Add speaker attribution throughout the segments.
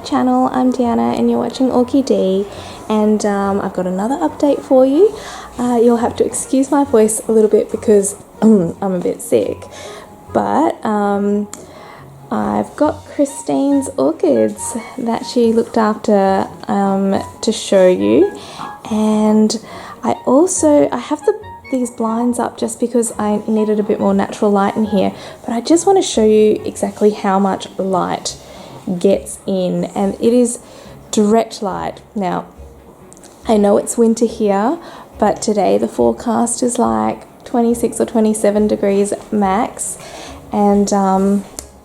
Speaker 1: channel. I'm Deanna and you're watching Orchie D, and I've got another update for you. You'll have to excuse my voice a little bit because I'm a bit sick, but I've got Christine's orchids that she looked after to show you, and I have these blinds up just because I needed a bit more natural light in here, but I just want to show you exactly how much light gets in, and it is direct light. Now I know it's winter here, but today the forecast is like 26 or 27 degrees max, and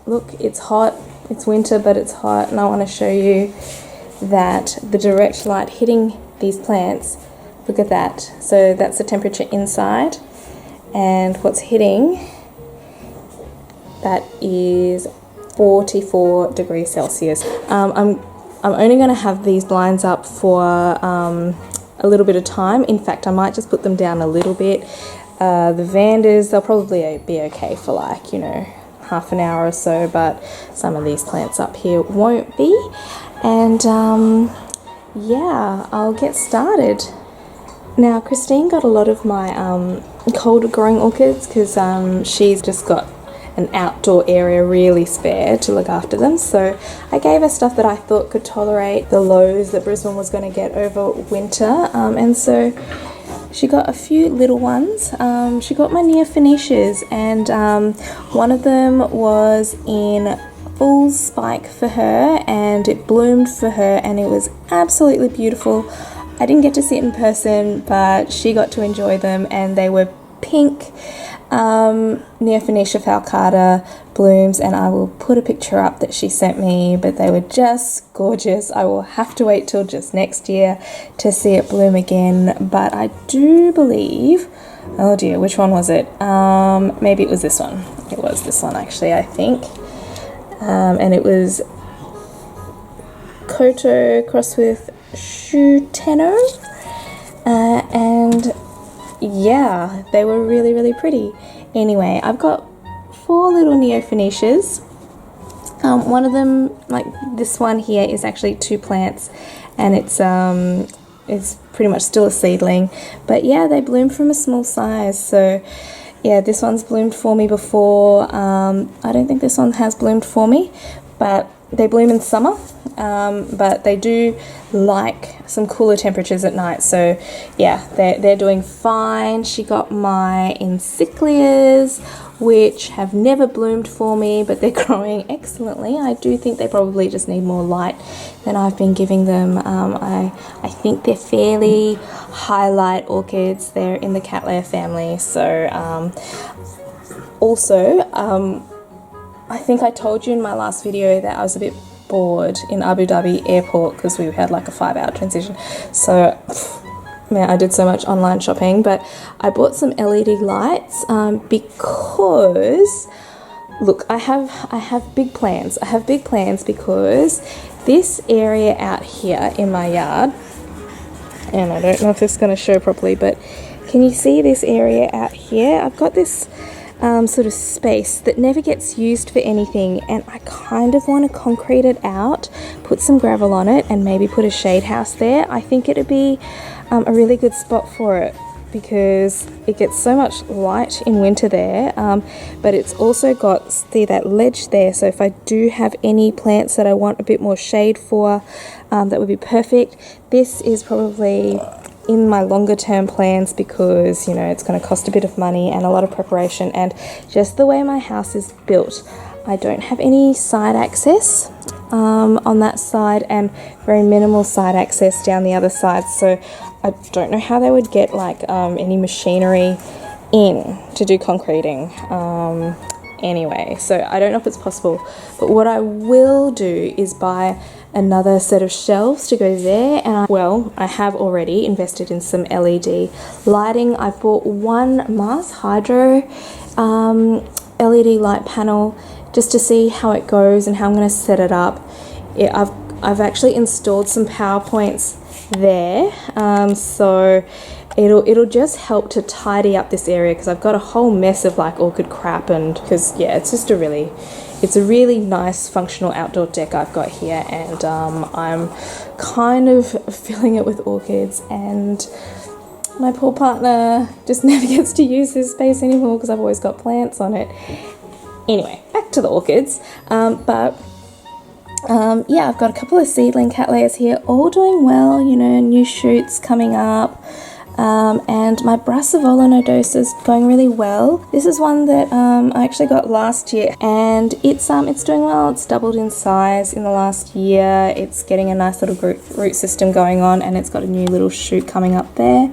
Speaker 1: look, it's hot, it's winter, but it's hot, and I want to show you that the direct light hitting these plants, look at that. So that's the temperature inside, and what's hitting, that is 44 degrees Celsius. I'm only going to have these blinds up for a little bit of time. In fact, I might just put them down a little bit. The Vandas, they'll probably be okay for like, you know, half an hour or so, but some of these plants up here won't be. And yeah, I'll get started. Now, Christine got a lot of my cold growing orchids because she's just got an outdoor area really spare to look after them, so I gave her stuff that I thought could tolerate the lows that Brisbane was going to get over winter, and so she got a few little ones. She got my Neofinetias, and one of them was in full spike for her, and it bloomed for her, and it was absolutely beautiful. I didn't get to see it in person, but she got to enjoy them, and they were pink Neofinetia falcata blooms, and I will put a picture up that she sent me, but they were just gorgeous. I will have to wait till just next year to see it bloom again, but I do believe, oh dear, which one was it? Maybe it was this one. It was this one actually, I think, and it was Koto crossed with Shuteno, and yeah, they were really, really pretty. Anyway, I've got 4 little Neofinetias. One of them, like this one here, is actually 2 plants, and it's pretty much still a seedling. But yeah, they bloom from a small size. So yeah, this one's bloomed for me before. I don't think this one has bloomed for me, but they bloom in summer. But they do like some cooler temperatures at night, so yeah, they're doing fine. She got my Encyclias, which have never bloomed for me, but they're growing excellently. I do think they probably just need more light than I've been giving them. I think they're fairly high light orchids. They're in the Cattleya family, so also I think I told you in my last video that I was a bit bored in Abu Dhabi airport because we had like a 5-hour transition, so man, I did so much online shopping. But I bought some LED lights because look, I have big plans. I have big plans because this area out here in my yard, and I don't know if this is going to show properly, but can you see this area out here? I've got this sort of space that never gets used for anything, and I kind of want to concrete it out, put some gravel on it, and maybe put a shade house there. I think it'd be a really good spot for it because it gets so much light in winter there, but it's also got, see that ledge there, so if I do have any plants that I want a bit more shade for, that would be perfect. This is probably in my longer term plans because, you know, it's going to cost a bit of money and a lot of preparation, and just the way my house is built, I don't have any side access on that side, and very minimal side access down the other side, so I don't know how they would get like any machinery in to do concreting anyway, so I don't know if it's possible. But what I will do is buy another set of shelves to go there, and I have already invested in some LED lighting. I bought one Mars Hydro LED light panel just to see how it goes and how I'm going to set it up. I've actually installed some PowerPoints there, so it'll just help to tidy up this area because I've got a whole mess of like orchid crap, and because yeah, it's just a really it's a really nice functional outdoor deck I've got here, and I'm kind of filling it with orchids, and my poor partner just never gets to use this space anymore because I've always got plants on it. Anyway, back to the orchids. Yeah, I've got a couple of seedling cattleyas here, all doing well, you know, new shoots coming up. And my Brassavola nodosa is going really well. This is one that I actually got last year, and it's doing well. It's doubled in size in the last year. It's getting a nice little root system going on, and it's got a new little shoot coming up there.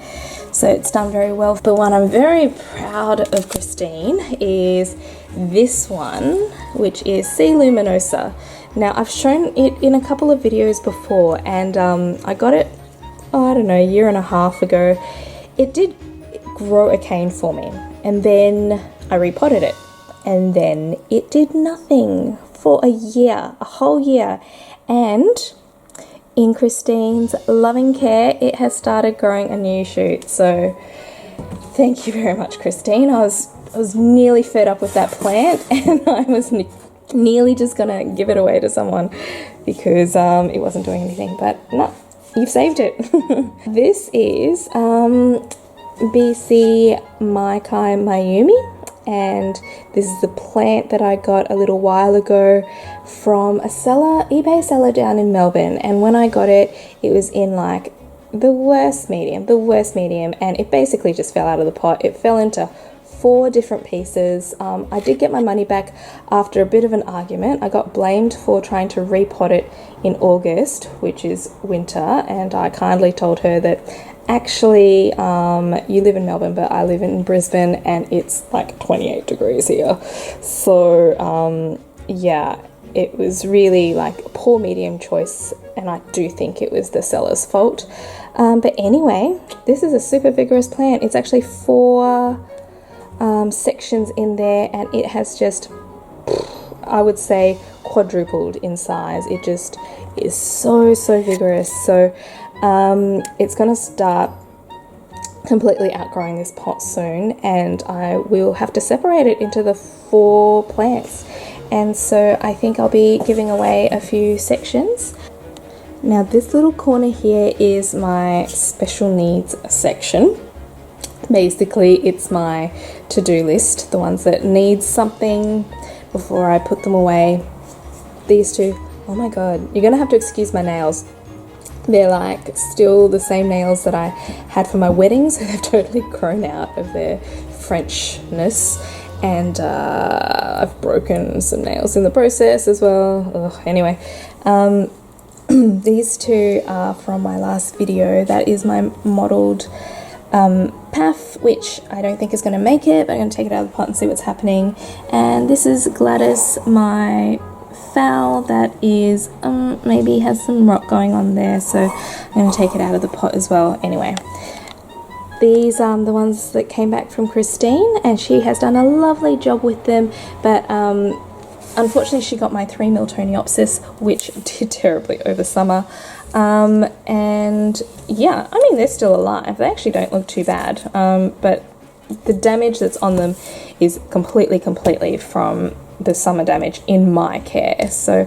Speaker 1: So it's done very well. The one I'm very proud of, Christine, is this one, which is C. luminosa. Now, I've shown it in a couple of videos before, and I got it, I don't know, a year and a half ago. It did grow a cane for me, and then I repotted it, and then it did nothing for a year, a whole year. And in Christine's loving care, it has started growing a new shoot. So thank you very much, Christine. I was nearly fed up with that plant, and I was nearly just gonna give it away to someone because it wasn't doing anything, but no, you've saved it. This is BC Maikai Mayumi, and this is the plant that I got a little while ago from a seller, eBay seller down in Melbourne. And when I got it, it was in like the worst medium, and it basically just fell out of the pot. It fell into 4 different pieces. I did get my money back after a bit of an argument. I got blamed for trying to repot it in August, which is winter, and I kindly told her that actually you live in Melbourne, but I live in Brisbane, and it's like 28 degrees here. So yeah, it was really like a poor medium choice, and I do think it was the seller's fault. But anyway, this is a super vigorous plant. It's actually 4 sections in there, and it has just, I would say, quadrupled in size. It just is so vigorous. So it's going to start completely outgrowing this pot soon, and I will have to separate it into the 4 plants. And so I think I'll be giving away a few sections. Now this little corner here is my special needs section. Basically, it's my to-do list, the ones that need something before I put them away. These 2, oh my god, you're gonna have to excuse my nails. They're like still the same nails that I had for my wedding, so they've totally grown out of their Frenchness, and I've broken some nails in the process as well. Ugh, anyway, these 2 are from my last video. That is my modelled Paph, which I don't think is going to make it, but I'm going to take it out of the pot and see what's happening. And this is Gladys, my fowl, that is maybe has some rot going on there, so I'm going to take it out of the pot as well. Anyway, these are the ones that came back from Christine, and she has done a lovely job with them, but unfortunately she got my 3 Miltoniopsis, which did terribly over summer. And yeah, I mean, they're still alive. They actually don't look too bad, but the damage that's on them is completely from the summer damage in my care. So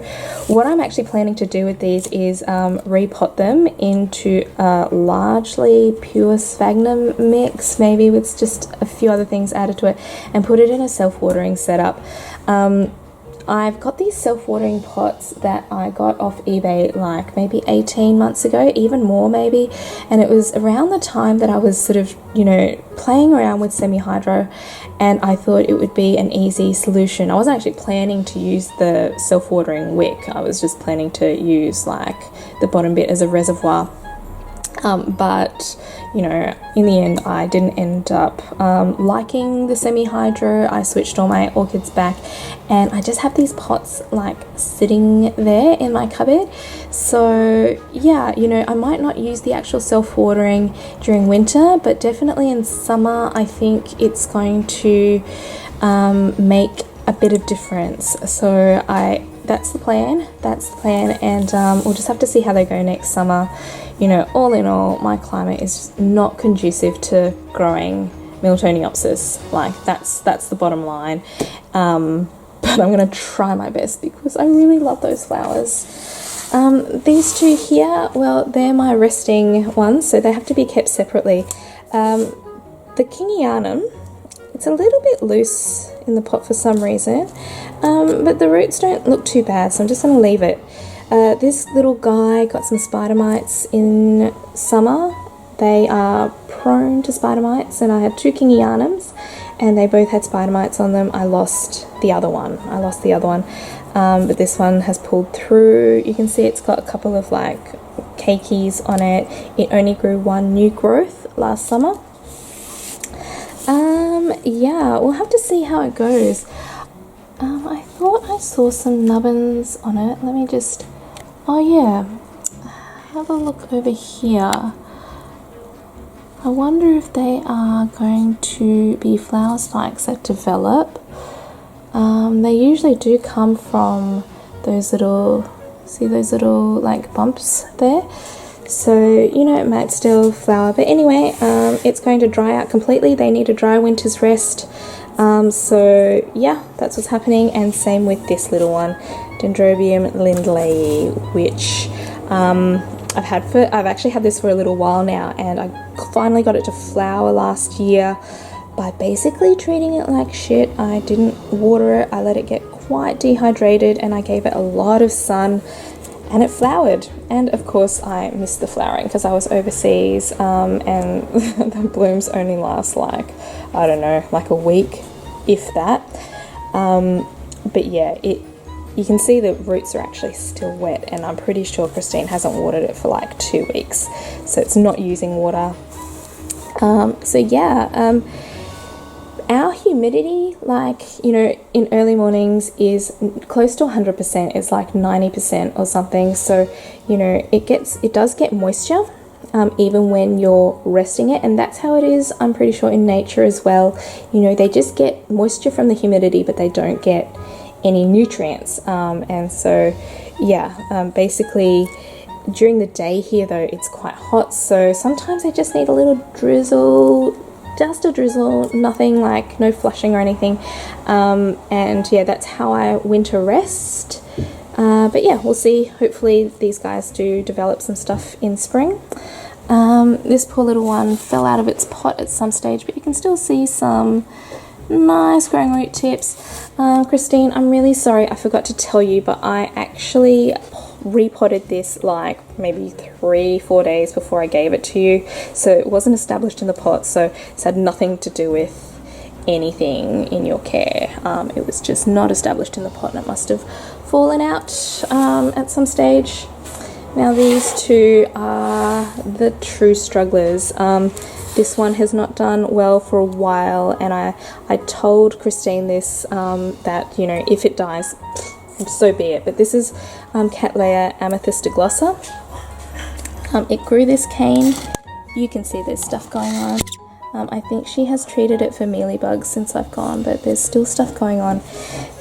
Speaker 1: what I'm actually planning to do with these is repot them into a largely pure sphagnum mix, maybe with just a few other things added to it, and put it in a self-watering setup. I've got these self-watering pots that I got off eBay like maybe 18 months ago, even more maybe, and it was around the time that I was sort of, you know, playing around with semi-hydro, and I thought it would be an easy solution. I wasn't actually planning to use the self-watering wick. I was just planning to use like the bottom bit as a reservoir. But you know, in the end I didn't end up liking the semi-hydro. I switched all my orchids back, and I just have these pots like sitting there in my cupboard. So yeah, you know, I might not use the actual self-watering during winter, but definitely in summer I think it's going to make a bit of difference. So that's the plan, and we'll just have to see how they go next summer. You know, all in all, my climate is just not conducive to growing Miltoniopsis. Like, that's the bottom line. but I'm going to try my best because I really love those flowers. These two here, well, they're my resting ones, so they have to be kept separately. The Kingianum, it's a little bit loose in the pot for some reason, but the roots don't look too bad, so I'm just going to leave it. This little guy got some spider mites in summer. They are prone to spider mites, and I had two Kingianums, and they both had spider mites on them. I lost the other one. But this one has pulled through. You can see it's got a couple of like cakeys on it. It only grew one new growth last summer. Yeah, we'll have to see how it goes. I thought I saw some nubbins on it. Let me just, oh yeah, have a look over here. I wonder if they are going to be flower spikes that develop. They usually do come from those little, see those little like bumps there? So, you know, it might still flower. But anyway, it's going to dry out completely. They need a dry winter's rest. So, yeah, that's what's happening. And same with this little one, Dendrobium lindleyi, which I've actually had this for a little while now, and I finally got it to flower last year by basically treating it like shit. I didn't water it, I let it get quite dehydrated, and I gave it a lot of sun, and it flowered. And of course I missed the flowering because I was overseas, and the blooms only last like, I don't know, like a week, if that. But yeah, you can see the roots are actually still wet, and I'm pretty sure Christine hasn't watered it for like 2 weeks, so it's not using water. So yeah, our humidity, like, you know, in early mornings is close to 100%. It's like 90% or something. So, you know, it does get moisture, even when you're resting it, and that's how it is, I'm pretty sure, in nature as well. You know, they just get moisture from the humidity, but they don't get any nutrients. And so, yeah, basically during the day here though, it's quite hot, so sometimes I just need a little drizzle, just a drizzle, nothing like, no flushing or anything. And yeah, that's how I winter rest. But yeah, we'll see. Hopefully these guys do develop some stuff in spring. This poor little one fell out of its pot at some stage, but you can still see some nice growing root tips. Christine, I'm really sorry, I forgot to tell you, but I actually repotted this like maybe 3-4 days before I gave it to you, so it wasn't established in the pot, so it's had nothing to do with anything in your care. It was just not established in the pot, and it must have fallen out at some stage. Now these two are the true strugglers. This one has not done well for a while, and I told Christine this, that, you know, if it dies, so be it. But this is Cattleya amethystoglossa. It grew this cane. You can see there's stuff going on. I think she has treated it for mealybugs since I've gone, but there's still stuff going on.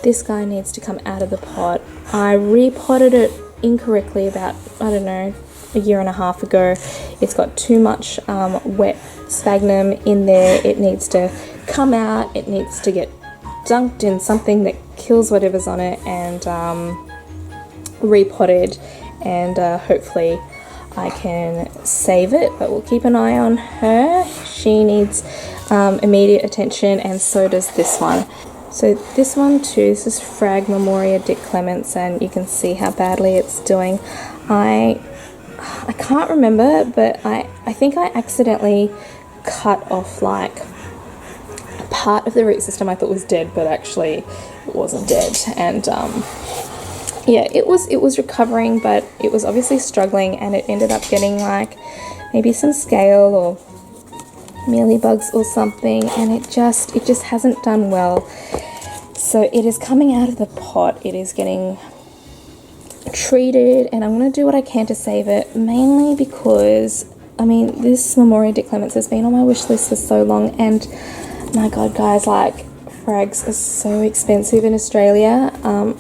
Speaker 1: This guy needs to come out of the pot. I repotted it incorrectly about, I don't know, a year and a half ago. It's got too much wet sphagnum in there. It needs to come out. It needs to get dunked in something that kills whatever's on it, and repotted, and hopefully I can save it. But we'll keep an eye on her. She needs immediate attention, and so does this one. So this one too, this is Frag Memoria Dick Clements, and you can see how badly it's doing. I can't remember, but I think I accidentally cut off like part of the root system I thought was dead, but actually it wasn't dead. And yeah, it was recovering, but it was obviously struggling, and it ended up getting like maybe some scale or mealybugs or something, and it just hasn't done well. So it is coming out of the pot. It is getting treated, and I'm going to do what I can to save it, mainly because, I mean, this Memoria Dick Clements has been on my wish list for so long, and my god guys, like, Phrags are so expensive in Australia. I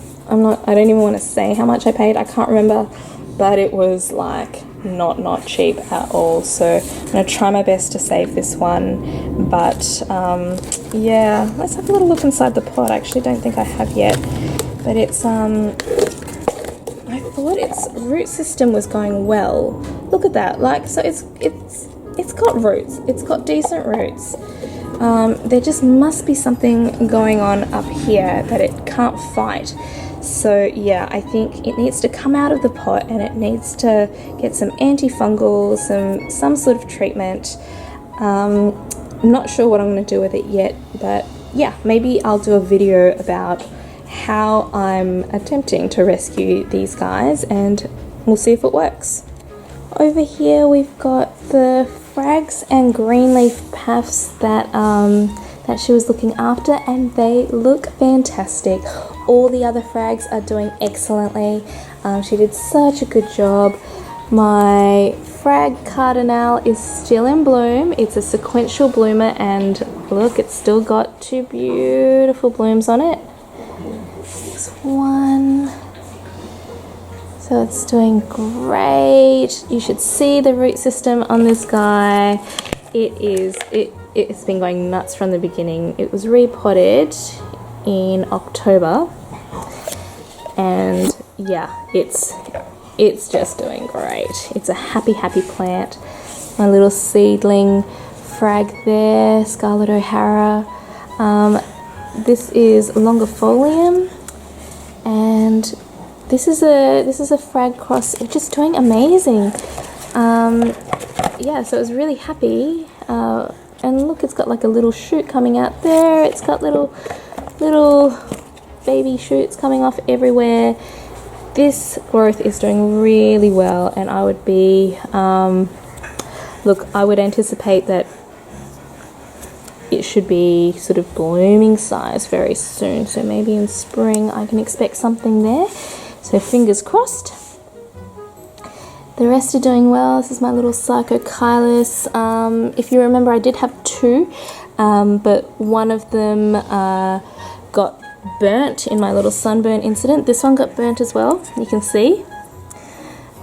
Speaker 1: don't even want to say how much I paid. I can't remember, but it was like not cheap at all. So I'm going to try my best to save this one. But yeah, let's have a little look inside the pot. I actually don't think I have yet. But it's, I thought its root system was going well. Look at that. Like, so it's got roots. It's got decent roots. There just must be something going on up here that it can't fight. So yeah, I think it needs to come out of the pot and it needs to get some antifungals, some sort of treatment. I'm not sure what I'm going to do with it yet, but yeah, maybe I'll do a video about how I'm attempting to rescue these guys and we'll see if it works. Over here we've got the Phrags and greenleaf paphs that she was looking after, and they look fantastic. All the other Phrags are doing excellently. She did such a good job. My Phrag cardinal is still in bloom. It's a sequential bloomer, and look, it's still got 2 beautiful blooms on it. This one. So it's doing great. You should see the root system on this guy. It's been going nuts from the beginning. It was repotted in October, and yeah, it's just doing great. It's a happy plant. My little seedling Phrag there, Scarlet O'Hara. This is longifolium, and this is a Phrag cross. It's just doing amazing. Yeah, so I was really happy. And look, it's got like a little shoot coming out there. It's got little baby shoots coming off everywhere. This growth is doing really well, and I would be look, I would anticipate that it should be sort of blooming size very soon. So maybe in spring I can expect something there. So fingers crossed. The rest are doing well. This is my little Psychokylus. If you remember, I did have 2, but one of them got burnt in my little sunburn incident. This one got burnt as well, you can see.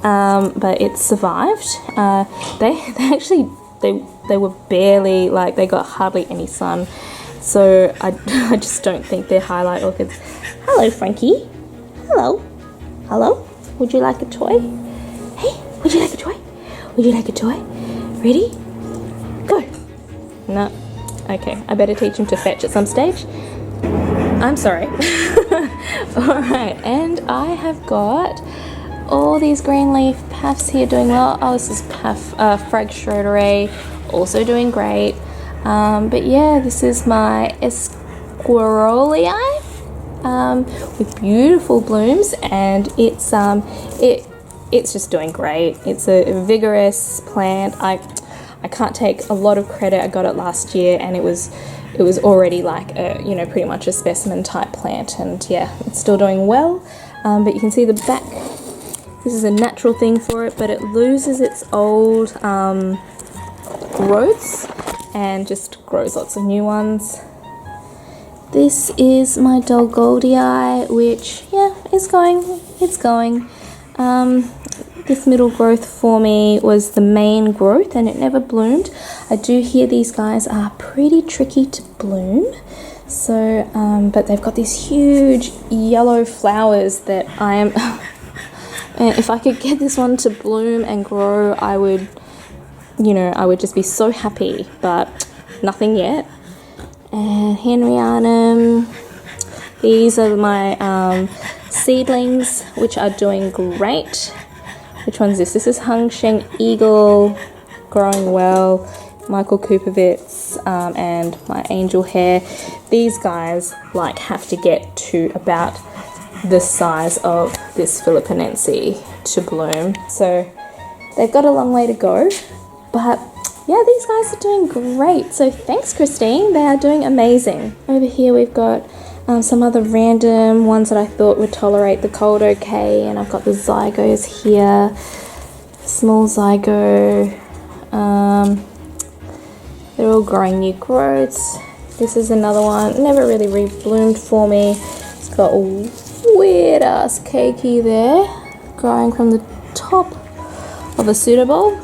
Speaker 1: But it survived. They were barely, like, they got hardly any sun. So I just don't think they're highlight orchids. Hello, Frankie. Hello. Hello. Would you like a toy? Hey, would you like a toy? Would you like a toy? Ready? Go. No. Okay, I better teach him to fetch at some stage. I'm sorry. Alright, and I have got all these green leaf paphs here doing well. Oh, this is Phrag Schroederi, also doing great. But yeah, this is my Esquirolii with beautiful blooms, and it's just doing great. It's a vigorous plant. I can't take a lot of credit. I got it last year, and it was already like a, pretty much a specimen type plant, and yeah, it's still doing well. But you can see the back. This is a natural thing for it, but it loses its old growths and just grows lots of new ones. This is my Dolgoldii, which, yeah, it's going. This middle growth for me was the main growth, and it never bloomed. I do hear these guys are pretty tricky to bloom. So, but they've got these huge yellow flowers that I am... and if I could get this one to bloom and grow, I would just be so happy, but nothing yet. And Henryanum, these are my seedlings, which are doing great. Which one's this? This is Hung Sheng Eagle, growing well. Michael Kupovitz, and my angel hair. These guys have to get to about the size of this Philippinense to bloom. So they've got a long way to go, but yeah, these guys are doing great. So thanks, Christine. They are doing amazing. Over here we've got some other random ones that I thought would tolerate the cold okay, and I've got the Zygos here, small Zygo. They're all growing new growths. This is another one, never really rebloomed for me. It's got a weird ass cakey there, growing from the top of a pseudobulb.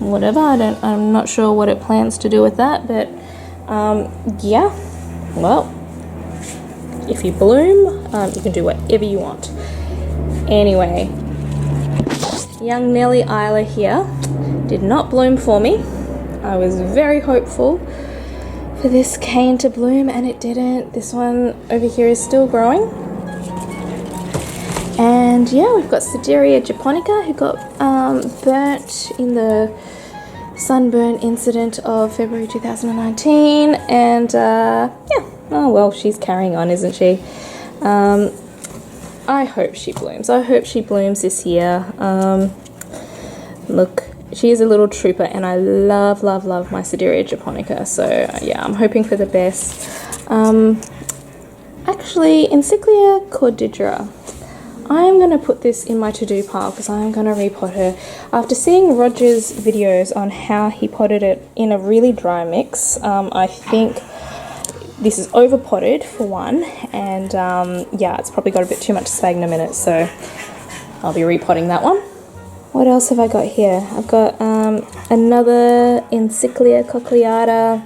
Speaker 1: Whatever, I'm not sure what it plans to do with that, but yeah, well, if you bloom, you can do whatever you want. Anyway, young Nellie Isla here did not bloom for me. I was very hopeful for this cane to bloom and it didn't. This one over here is still growing. And yeah, we've got Sideria japonica who got burnt in the sunburn incident of February 2019, and yeah, oh well, she's carrying on, isn't she? I hope she blooms. I hope she blooms this year. Look, she is a little trooper, and I love my Sideria japonica, so yeah, I'm hoping for the best. Actually, Encyclia cordidera, I'm going to put this in my to-do pile because I'm going to repot her. After seeing Roger's videos on how he potted it in a really dry mix, I think this is over-potted for one, and yeah, it's probably got a bit too much sphagnum in it, so I'll be repotting that one. What else have I got here? I've got another Encyclia cochleata.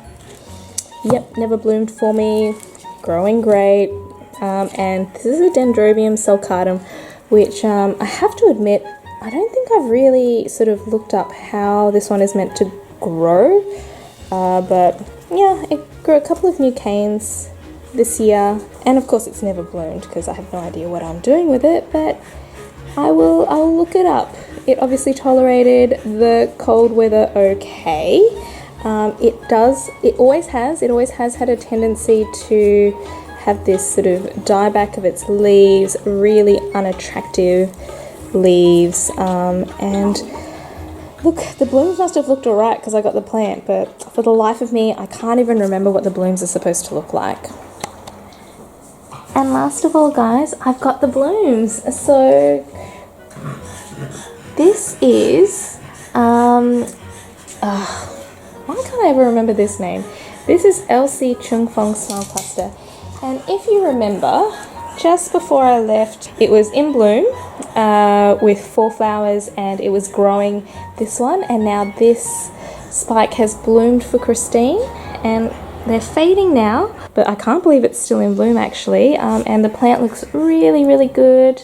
Speaker 1: Yep, never bloomed for me, growing great. And this is a Dendrobium sulcatum, which I have to admit, I don't think I've really sort of looked up how this one is meant to grow, but yeah, it grew a couple of new canes this year, and of course it's never bloomed because I have no idea what I'm doing with it, but I'll look it up. It obviously tolerated the cold weather okay. It always has had a tendency to have this sort of dieback of its leaves, really unattractive leaves, and look, the blooms must have looked alright because I got the plant, but for the life of me I can't even remember what the blooms are supposed to look like. And last of all, guys, I've got the blooms. So this is why can't I ever remember this name? This is LC Chung Fong Smile Cluster. And if you remember, just before I left, it was in bloom with 4 flowers, and it was growing this one, and now this spike has bloomed for Christine, and they're fading now, but I can't believe it's still in bloom actually, and the plant looks really good,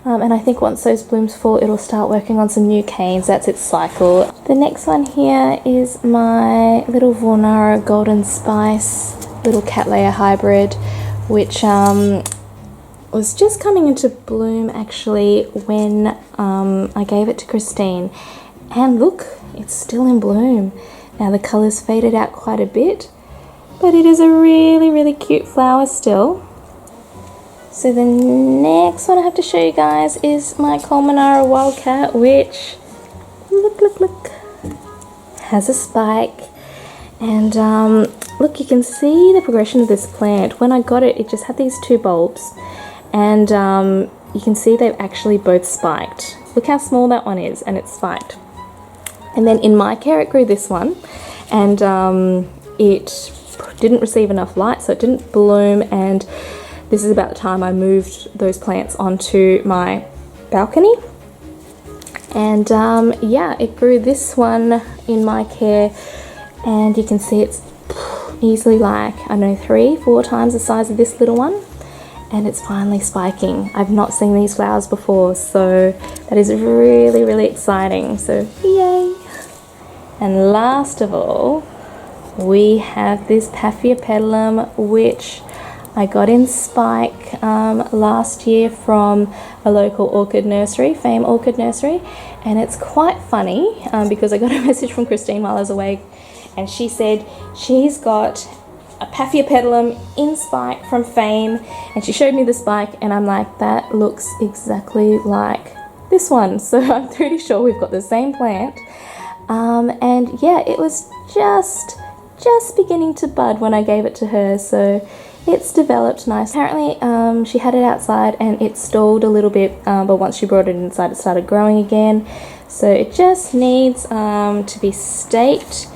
Speaker 1: and I think once those blooms fall, it'll start working on some new canes. That's its cycle. The next one here is my little Vornara Golden Spice little Cattleya hybrid, which was just coming into bloom actually when I gave it to Christine, and look, it's still in bloom. Now the colour's faded out quite a bit, but it is a really cute flower still. So the next one I have to show you guys is my Colmonara Wildcat, which look has a spike. And look, you can see the progression of this plant. When I got it, it just had these 2 bulbs, and you can see they've actually both spiked. Look how small that one is, and it's spiked. And then in my care, it grew this one, and it didn't receive enough light, so it didn't bloom, and this is about the time I moved those plants onto my balcony. And yeah, it grew this one in my care, and you can see it's easily like, I don't know, 3-4 times the size of this little one, and it's finally spiking. I've not seen these flowers before, so that is really exciting, so yay. And last of all, we have this Paphiopedilum, which I got in spike last year from a local orchid nursery, Fame Orchid Nursery, and it's quite funny because I got a message from Christine while I was away, and she said she's got a Paphiopedilum in spike from Fame, and she showed me the spike, and I'm like, that looks exactly like this one. So I'm pretty sure we've got the same plant. And yeah, it was just beginning to bud when I gave it to her, so it's developed nice. Apparently she had it outside and it stalled a little bit, but once she brought it inside, it started growing again. So it just needs to be staked.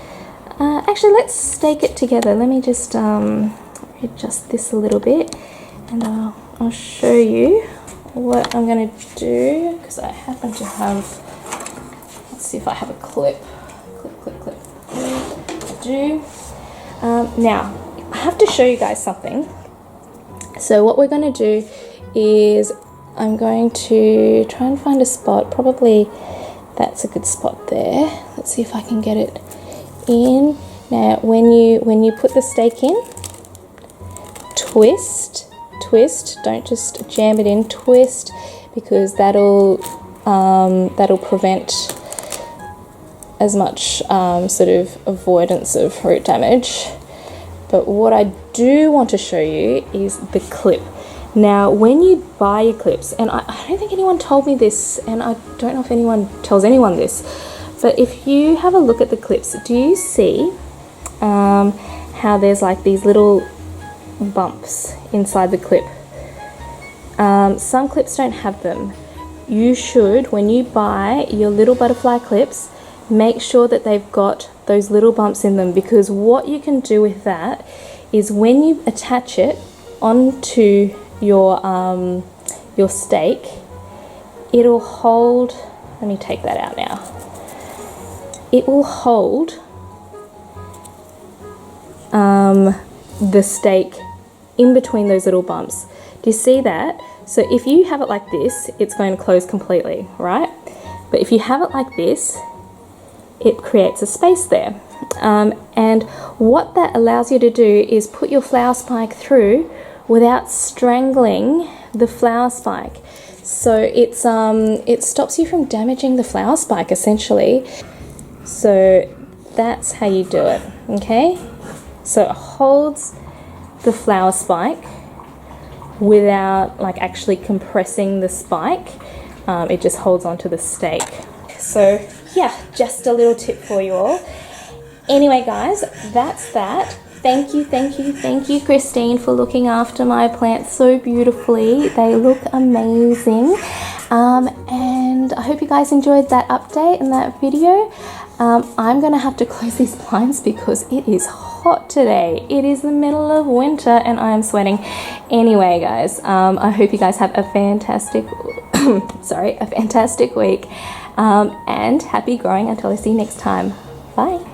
Speaker 1: Actually, let's stake it together. Let me just adjust this a little bit, and I'll show you what I'm going to do, because I happen to have Let's see if I have a clip. Clip. I do. Now, I have to show you guys something. So what we're going to do is I'm going to try and find a spot. Probably that's a good spot there. Let's see if I can get it in. Now, when you put the stake in, twist. Don't just jam it in. Twist, because that'll prevent as much sort of avoidance of root damage. But what I do want to show you is the clip. Now, when you buy your clips, and I don't think anyone told me this, and I don't know if anyone tells anyone this, but if you have a look at the clips, do you see how there's like these little bumps inside the clip? Some clips don't have them. You should, when you buy your little butterfly clips, make sure that they've got those little bumps in them, because what you can do with that is when you attach it onto your stake, it'll hold, let me take that out now, it will hold the stake in between those little bumps. Do you see that? So if you have it like this, it's going to close completely, right? But if you have it like this, it creates a space there. And what that allows you to do is put your flower spike through without strangling the flower spike. So it stops you from damaging the flower spike, essentially. So that's how you do it, okay? So it holds the flower spike without like actually compressing the spike. It just holds onto the stake. So yeah, just a little tip for you all. Anyway guys, that's that. Thank you Christine for looking after my plants so beautifully. They look amazing. And I hope you guys enjoyed that update and that video. I'm gonna have to close these blinds because it is hot today. It is the middle of winter and I am sweating. Anyway guys, I hope you guys have a fantastic a fantastic week, and happy growing until I see you next time. Bye.